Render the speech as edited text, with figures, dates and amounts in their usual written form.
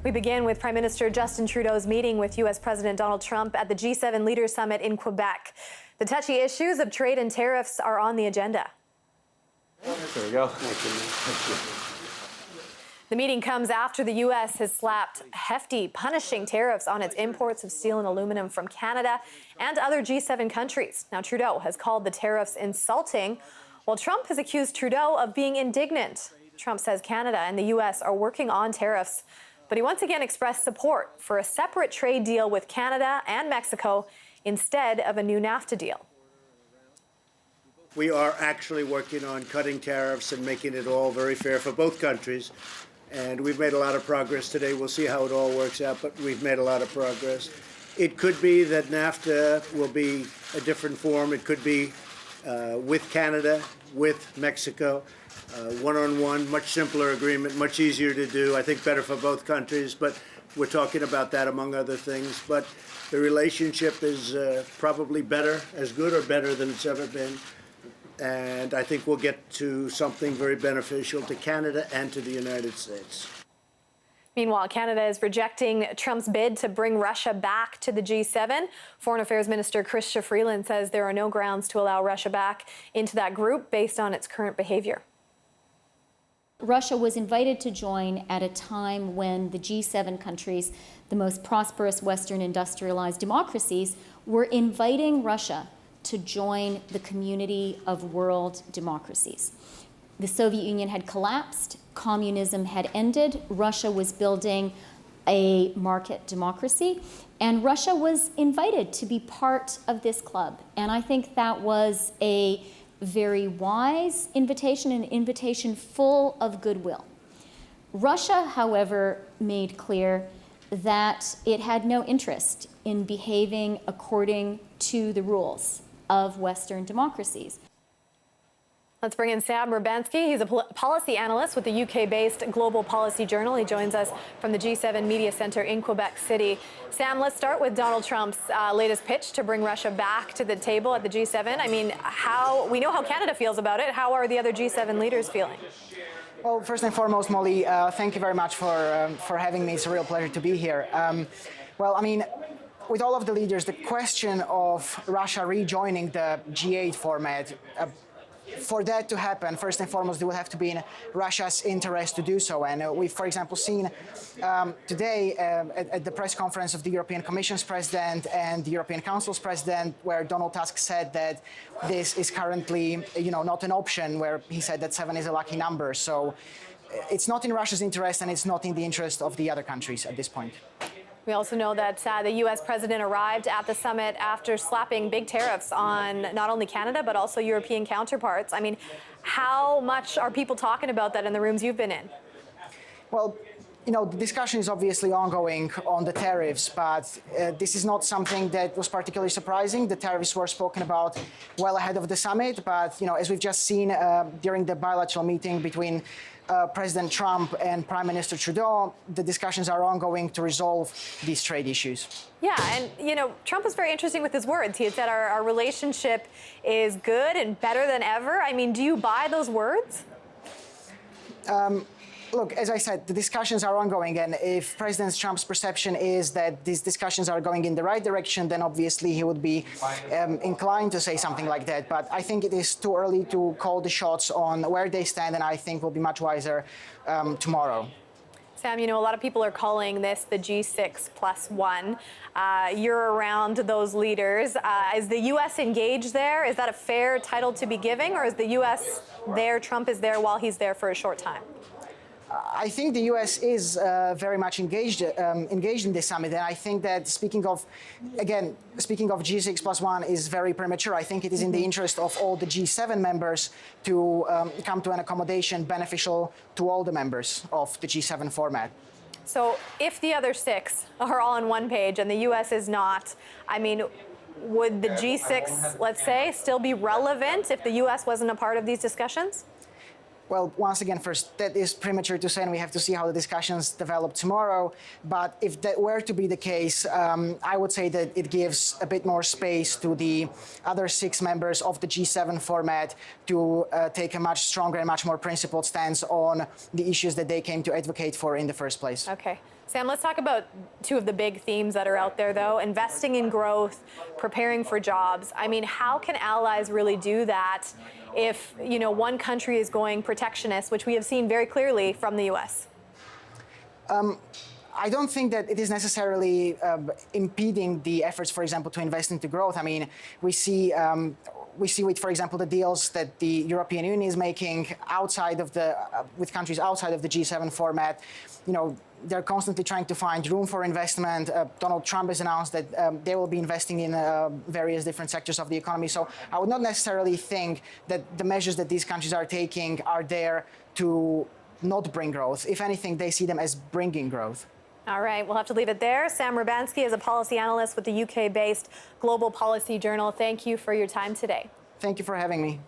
We begin with Prime Minister Justin Trudeau's meeting with U.S. President Donald Trump at the G7 Leaders Summit in Quebec. The touchy issues of trade and tariffs are on the agenda. There we go. The meeting comes after the U.S. has slapped hefty, punishing tariffs on its imports of steel and aluminum from Canada and other G7 countries. Now, Trudeau has called the tariffs insulting, while Trump has accused Trudeau of being indignant. Trump says Canada and the U.S. are working on tariffs, but he once again expressed support for a separate trade deal with Canada and Mexico instead of a new NAFTA deal. We are actually working on cutting tariffs and making it all very fair for both countries. And we've made a lot of progress today. We'll see how it all works out, but we've made a lot of progress. It could be that NAFTA will be a different form. It could be with Canada, with Mexico, one-on-one, much simpler agreement, much easier to do, I think better for both countries, but we're talking about that among other things. But the relationship is probably better, as good or better than it's ever been. And I think we'll get to something very beneficial to Canada and to the United States. Meanwhile, Canada is rejecting Trump's bid to bring Russia back to the G7. Foreign Affairs Minister Chrystia Freeland says there are no grounds to allow Russia back into that group based on its current behavior. Russia was invited to join at a time when the G7 countries, the most prosperous Western industrialized democracies, were inviting Russia to join the community of world democracies. The Soviet Union had collapsed, communism had ended, Russia was building a market democracy, and Russia was invited to be part of this club. And I think that was a very wise invitation, an invitation full of goodwill. Russia, however, made clear that it had no interest in behaving according to the rules of Western democracies. Let's bring in Sam Rubanski. He's a policy analyst with the UK-based Global Policy Journal. He joins us from the G7 Media Center in Quebec City. Sam, let's start with Donald Trump's latest pitch to bring Russia back to the table at the G7. I mean, we know how Canada feels about it. How are the other G7 leaders feeling? Well, first and foremost, Molly, thank you very much for having me. It's a real pleasure to be here. Well, I mean, with all of the leaders, the question of Russia rejoining the G8 format, for that to happen, first and foremost, it will have to be in Russia's interest to do so. And we've, for example, seen today at the press conference of the European Commission's president and the European Council's president, where Donald Tusk said that this is currently, not an option, where he said that 7 is a lucky number. So it's not in Russia's interest, and it's not in the interest of the other countries at this point. We also know that the U.S. president arrived at the summit after slapping big tariffs on not only Canada, but also European counterparts. I mean, how much are people talking about that in the rooms you've been in? Well, the discussion is obviously ongoing on the tariffs, but this is not something that was particularly surprising. The tariffs were spoken about well ahead of the summit, but, as we've just seen during the bilateral meeting between President Trump and Prime Minister Trudeau, the discussions are ongoing to resolve these trade issues. Yeah, and, Trump was very interesting with his words. He said our relationship is good and better than ever. I mean, do you buy those words? Look, as I said, the discussions are ongoing, and if President Trump's perception is that these discussions are going in the right direction, then obviously he would be inclined to say something like that. But I think it is too early to call the shots on where they stand, and I think we'll be much wiser tomorrow. Sam, a lot of people are calling this the G6+1. You're around those leaders. Is the U.S. engaged there? Is that a fair title to be giving, or is the U.S. there, Trump is there while he's there for a short time? I think the U.S. is very much engaged in this summit, and I think that speaking of G6+1 is very premature. I think it is in the interest of all the G7 members to come to an accommodation beneficial to all the members of the G7 format. So if the other 6 are all on one page and the U.S. is not, I mean, would the G6, let's say, still be relevant if the U.S. wasn't a part of these discussions? Well, once again, first, that is premature to say, and we have to see how the discussions develop tomorrow. But if that were to be the case, I would say that it gives a bit more space to the other 6 members of the G7 format to take a much stronger and much more principled stance on the issues that they came to advocate for in the first place. Okay. Sam, let's talk about two of the big themes that are out there, though. Investing in growth, preparing for jobs. I mean, how can allies really do that if, one country is going protectionist, which we have seen very clearly from the U.S.? I don't think that it is necessarily impeding the efforts, for example, to invest into growth. I mean, we see with, for example, the deals that the European Union is making outside of with countries outside of the G7 format. They're constantly trying to find room for investment. Donald Trump has announced that they will be investing in various different sectors of the economy. So I would not necessarily think that the measures that these countries are taking are there to not bring growth. If anything, they see them as bringing growth. All right, we'll have to leave it there. Sam Rubanski is a policy analyst with the UK-based Global Policy Journal. Thank you for your time today. Thank you for having me.